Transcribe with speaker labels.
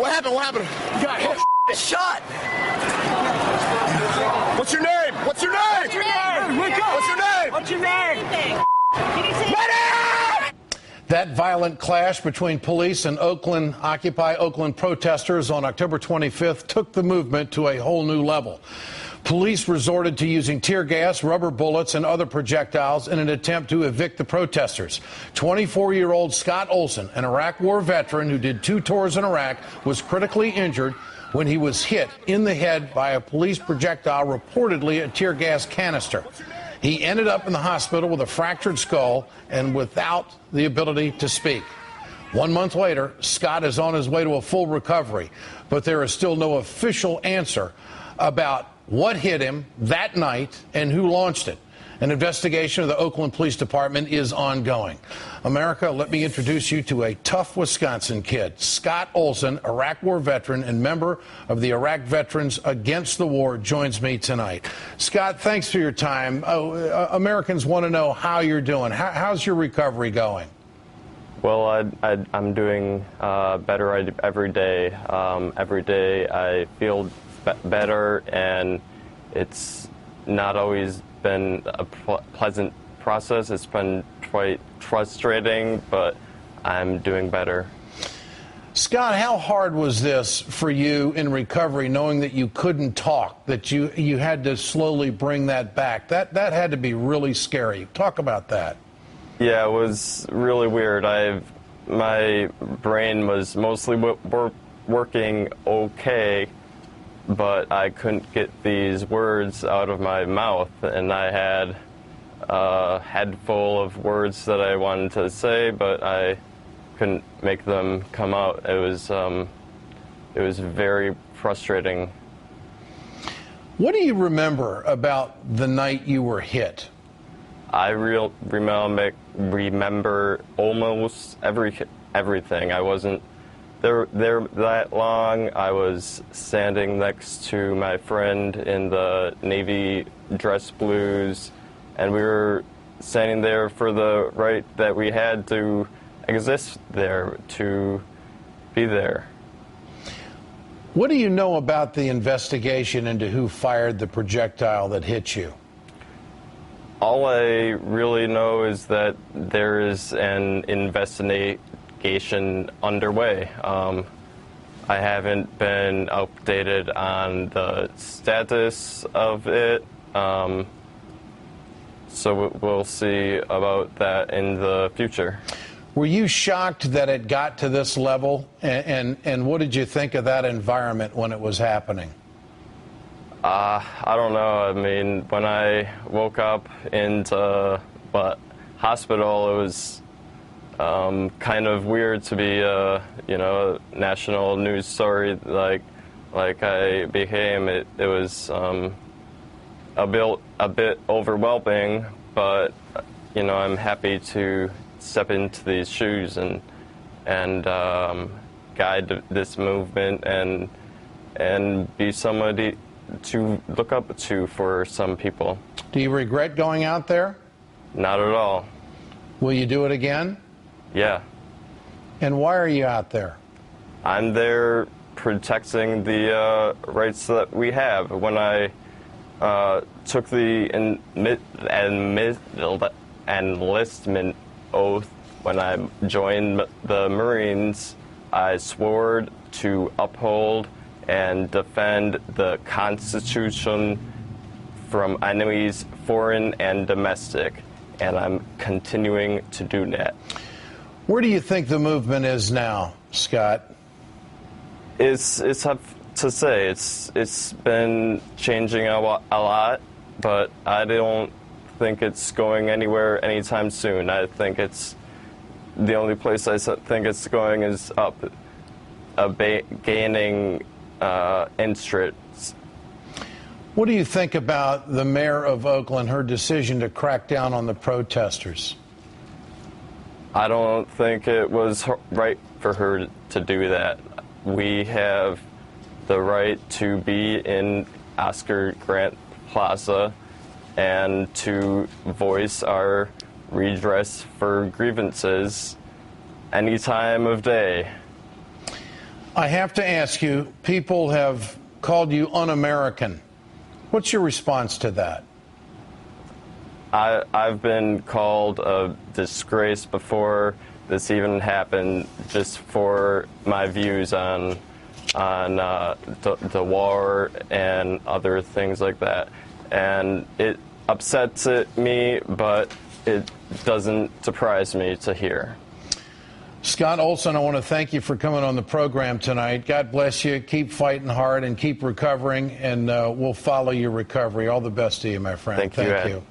Speaker 1: What happened? What happened?
Speaker 2: You got hit.
Speaker 3: Shot.
Speaker 1: What's your name? What's your name?
Speaker 3: What's your name?
Speaker 1: What's your name?
Speaker 3: What's your name?
Speaker 4: That violent clash between police and Occupy Oakland protesters on October 25th took the movement to a whole new level. Police resorted to using tear gas, rubber bullets, and other projectiles in an attempt to evict the protesters. 24-year-old Scott Olsen, an Iraq War veteran who did 2 tours in Iraq, was critically injured when he was hit in the head by a police projectile, reportedly a tear gas canister. He ended up in the hospital with a fractured skull and without the ability to speak. 1 month later, Scott is on his way to a full recovery, but there is still no official answer about what hit him that night and who launched it. An investigation of the Oakland Police Department is ongoing. America, let me introduce you to a tough Wisconsin kid. Scott Olsen, Iraq War veteran and member of the Iraq Veterans Against the War, joins me tonight. Scott, thanks for your time. Americans want to know how you're doing. How's your recovery going?
Speaker 5: Well, I'm doing better every day. Every day I feel better, and it's not always been a pleasant process. It's been quite frustrating, but I'm doing better.
Speaker 4: Scott, how hard was this for you in recovery, knowing that you couldn't talk, that you had to slowly bring that back? That had to be really scary. Talk about that.
Speaker 5: Yeah, it was really weird. My brain was mostly working okay, but I couldn't get these words out of my mouth, and I had a head full of words that I wanted to say, but I couldn't make them come out. It was very frustrating.
Speaker 4: What do you remember about the night you were hit?
Speaker 5: I remember almost everything. I wasn't there that long. I was standing next to my friend in the navy dress blues, and we were standing there for the right that we had to exist there, to be there.
Speaker 4: What do you know about the investigation into who fired the projectile that hit you?
Speaker 5: All I really know is that there is an investigation underway. I haven't been updated on the status of it, so we'll see about that in the future.
Speaker 4: Were you shocked that it got to this level, and what did you think of that environment when it was happening?
Speaker 5: I don't know. I mean, when I woke up in the hospital, it was kind of weird to be a national news story like I became. It was a bit overwhelming, but I'm happy to step into these shoes and guide this movement and be somebody to look up to for some people.
Speaker 4: Do you regret going out there?
Speaker 5: Not at all.
Speaker 4: Will you do it again?
Speaker 5: Yeah.
Speaker 4: And why are you out there?
Speaker 5: I'm there protecting the rights that we have. When I took the enlistment oath when I joined the Marines, I swore to uphold and defend the Constitution from enemies, foreign and domestic, and I'm continuing to do that.
Speaker 4: Where do you think the movement is now, Scott?
Speaker 5: It's tough to say. It's been changing a lot, but I don't think it's going anywhere anytime soon. I think it's the only place I think it's going is up, gaining interest.
Speaker 4: What do you think about the mayor of Oakland, her decision to crack down on the protesters?
Speaker 5: I don't think it was right for her to do that. We have the right to be in Oscar Grant Plaza and to voice our redress for grievances any time of day.
Speaker 4: I have to ask you, people have called you un-American. What's your response to that?
Speaker 5: I've been called a disgrace before this even happened, just for my views on the war and other things like that. And it upsets me, but it doesn't surprise me to hear.
Speaker 4: Scott Olsen, I want to thank you for coming on the program tonight. God bless you. Keep fighting hard and keep recovering, and we'll follow your recovery. All the best to you, my friend.
Speaker 5: Thank you.